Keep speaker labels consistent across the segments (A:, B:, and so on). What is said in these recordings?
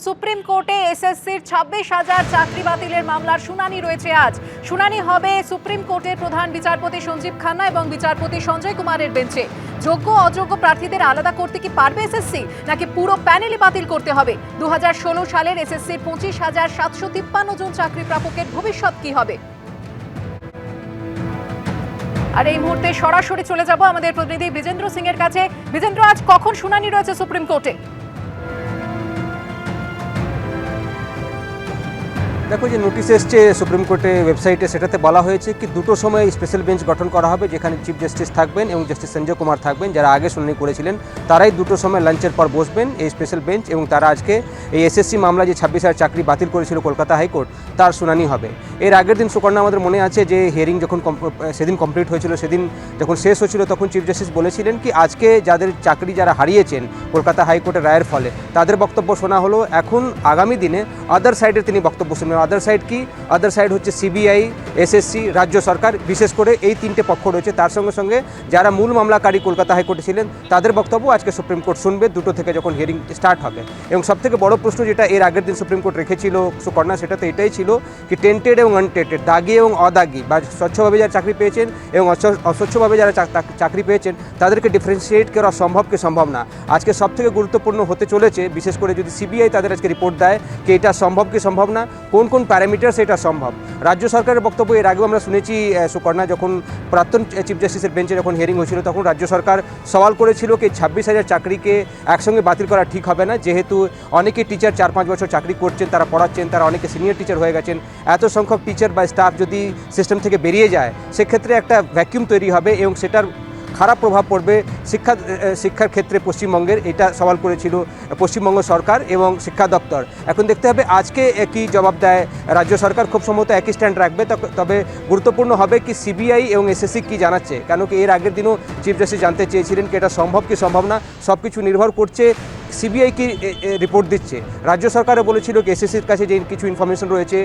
A: Supreme কোর্টে এসএসসির 26,000 চাকরি বাতিলের মামলার শুনানি রয়েছে আজ। শুনানি হবে সুপ্রিম কোর্টের প্রধান বিচারপতি সঞ্জীব খান্না এবং বিচারপতি সঞ্জয় কুমারের বেঞ্চে। যোগ্য অযোগ্য প্রার্থীদের আলাদা করতে কি পারবে এসএসসি, নাকি পুরো প্যানেলই বাতিল করতে হবে? 2016 সালের এসএসসির 25,753 জন চাকরি প্রাপকের ভবিষ্যৎ কি হবে? আর এই মুহূর্তে সরাসরি চলে যাব আমাদের প্রতিনিধি বিজেন্দ্র সিং এর কাছে। বিজেন্দ্র, আজ কখন শুনানি রয়েছে সুপ্রিম কোর্টে?
B: দেখো, যে নোটিশ এসছে সুপ্রিম কোর্টে ওয়েবসাইটে, সেটাতে বলা হয়েছে কি দুটো সময় স্পেশাল বেঞ্চ গঠন করা হবে, যেখানে চিফ জাস্টিস থাকবেন এবং জাস্টিস সঞ্জয় কুমার থাকবেন, যারা আগে শুনানি করেছিলেন। তারাই দুটো সময় লাঞ্চের পর বসবেন এই স্পেশাল বেঞ্চ, এবং তারা আজকে এই এসএসসি মামলা যে 26,000 চাকরি বাতিল করেছিল কলকাতা হাইকোর্ট, তার শুনানি হবে। এর আগের দিন সুকর্ণা, আমাদের মনে আছে যে হিয়ারিং যখন সেদিন কমপ্লিট হয়েছিল, সেদিন যখন শেষ হয়েছিল, তখন চিফ জাস্টিস বলেছিলেন কি আজকে যাদের চাকরি যারা হারিয়েছেন কলকাতা হাইকোর্টের রায়ের ফলে, তাদের বক্তব্য শোনা হলো। এখন আগামী দিনে আদার সাইডের তিনি বক্তব্য শুনবেন। আদার সাইড কি? আদার সাইড হচ্ছে সিবিআই, এসএসসি, রাজ্য সরকার, বিশেষ করে এই তিনটে পক্ষ রয়েছে। তার সঙ্গে সঙ্গে যারা মূল মামলাকারী কলকাতা হাইকোর্টে ছিলেন, তাদের বক্তব্য আজকে সুপ্রিম কোর্ট শুনবে 2টো থেকে যখন হিয়ারিং স্টার্ট হবে। এবং সবথেকে বড় প্রশ্ন যেটা এর আগের দিন সুপ্রিম কোর্ট রেখেছিল সুকর্ণা, সেটা তো এটাই ছিল কি টেন্টেড এবং আনটেন্টেড, দাগি এবং অদাগি, বা স্বচ্ছভাবে যারা চাকরি পেয়েছেন এবং অস্বচ্ছভাবে যারা চাকরি পেয়েছেন, তাদেরকে ডিফারেন্সিয়েট করা সম্ভব কি সম্ভব না। আজকে সবথেকে গুরুত্বপূর্ণ হতে চলেছে, বিশেষ করে যদি সিবিআই তাদের আজকে রিপোর্ট দেয় কি এটা সম্ভব কি সম্ভব না, কোন কোন প্যারামিটার সেটা সম্ভব। রাজ্য সরকারের বক্তব্য এর আগেও আমরা শুনেছি সুকর্ণা, যখন প্রাক্তন চিফ জাস্টিসের বেঞ্চে যখন হিয়ারিং হয়েছিল, তখন রাজ্য সরকার সওয়াল করেছিল কি 26,000 চাকরিকে একসঙ্গে বাতিল করা ঠিক হবে না, যেহেতু অনেকে টিচার 4-5 বছর চাকরি করছেন, তারা পড়াচ্ছেন, তারা অনেকে সিনিয়র টিচার হয়ে গেছেন। এত সংখ্যক টিচার বা স্টাফ যদি সিস্টেম থেকে বেরিয়ে যায়, সেক্ষেত্রে একটা ভ্যাকিউম তৈরি হবে এবং সেটার খারাপ প্রভাব পড়বে শিক্ষার ক্ষেত্রে পশ্চিমবঙ্গের। এটা সওয়াল করেছিল পশ্চিমবঙ্গ সরকার এবং শিক্ষা দপ্তর। এখন দেখতে হবে আজকে কি জবাব দেয় রাজ্য সরকার। খুব সম্ভবত একই স্ট্যান্ড রাখবে, তবে গুরুত্বপূর্ণ হবে কি সিবিআই এবং এসএসসি কি জানাচ্ছে। কেন কি এর আগের দিনও চিফ জাস্টিস জানতে চেয়েছিলেন কি এটা সম্ভব কি সম্ভব না। সব কিছু নির্ভর করছে সিবিআই কি রিপোর্ট দিচ্ছে। রাজ্য সরকারও বলেছিল কি এসএসসির কাছে যে কিছু ইনফরমেশন রয়েছে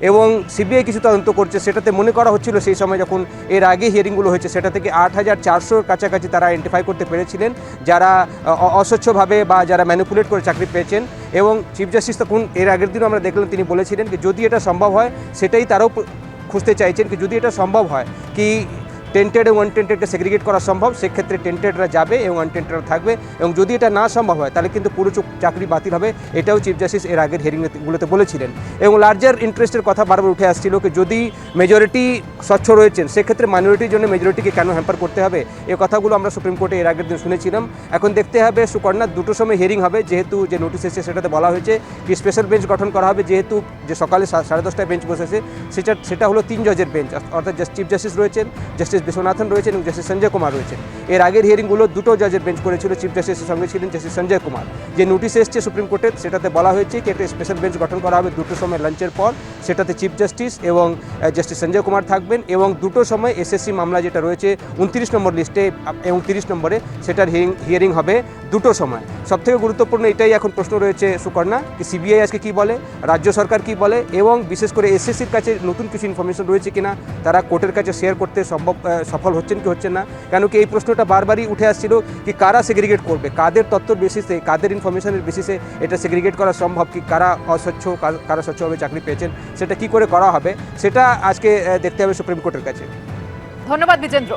B: এবং সিবিআই কিছু তদন্ত করছে, সেটাতে মনে করা হচ্ছিল সেই সময় যখন এর আগে হিয়ারিংগুলো হয়েছে, সেটা থেকে 8,400 কাছাকাছি তারা আইডেন্টিফাই করতে পেরেছিলেন যারা অস্বচ্ছভাবে বা যারা ম্যানিপুলেট করে চাকরি পেয়েছেন। এবং চিফ জাস্টিস তখন এর আগের দিনও আমরা দেখলাম তিনি বলেছিলেন কি যদি এটা সম্ভব হয়, সেটাই তারাও খুঁজতে চাইছেন কি যদি এটা সম্ভব হয় কি টেন্টেড এবং আনটেন্টেডকে সেগ্রিগেট করা সম্ভব, সেক্ষেত্রে টেন্টেডরা যাবে এবং আনটেন্টেডরা থাকবে। এবং যদি এটা না সম্ভব হয়, তাহলে কিন্তু পুরো চাকরি বাতিল হবে। এটাও চিফ জাস্টিস এর আগের হিয়ারিংগুলোতে বলেছিলেন। এবং লার্জার ইন্টারেস্টের কথা বারবার উঠে আসছিল কি যদি মেজরিটি স্বচ্ছ রয়েছেন, সেক্ষেত্রে মাইনরিটির জন্য মেজরিটিকে কেন হ্যাম্পার করতে হবে। এই কথাগুলো আমরা সুপ্রিম কোর্টে এর আগের দিন শুনেছিলাম। এখন দেখতে হবে সুকর্ণা, 2টো সময় হিয়ারিং হবে, যেহেতু যে নোটিশ এসেছে সেটাতে বলা হয়েছে কি স্পেশাল বেঞ্চ গঠন করা হবে, যেহেতু যে সকালে 10:30টায় বেঞ্চ বসেছে সেটা হলো 3 জজের বেঞ্চ, অর্থাৎ চিফ জাস্টিস রয়েছেন, জাস্টিস বিশ্বনাথন রয়েছেন এবং জাস্টিস সঞ্জয় কুমার রয়েছেন। এর আগের হিয়ারিংগুলো 2টো জজের বেঞ্চ করেছিল, চিফ জাস্টিসের সঙ্গে ছিলেন জাস্টিস সঞ্জয় কুমার। যে নোটিশ এসছে সুপ্রিম কোর্টের, সেটাতে বলা হয়েছে কি একটা স্পেশাল বেঞ্চ গঠন করা হবে 2টো সময় লাঞ্চের পর, সেটাতে চিফ জাস্টিস এবং জাস্টিস সঞ্জয় কুমার থাকবেন। এবং 2টো সময় এসএসসি মামলা যেটা রয়েছে 29 নম্বর লিস্টে এবং 30 নম্বরে, সেটার হিয়ারিং হবে 2টো সময়। সবথেকে গুরুত্বপূর্ণ এটাই এখন প্রশ্ন রয়েছে সুকর্ণা কি সিবিআই আজকে কী বলে, রাজ্য সরকার কী বলে, এবং বিশেষ করে এসএসসির কাছে নতুন কিছু ইনফরমেশন রয়েছে কিনা, তারা কোর্টের কাছে শেয়ার করতে সফল হচ্ছেন কি হচ্ছেন না। কেন কি এই প্রশ্নটা বারবারই উঠে আসছিল কি কারা সেগ্রিগেট করবে, কাদের তথ্যের বেসিসে, কাদের ইনফরমেশনের বেসিসে এটা সেগ্রিগেট করা সম্ভব, কি কারা অস্বচ্ছ কারা স্বচ্ছভাবে চাকরি পেয়েছেন, সেটা কি করে করা হবে, সেটা আজকে দেখতে হবে সুপ্রিম কোর্টের কাছে।
A: ধন্যবাদ বিজেন্দ্র।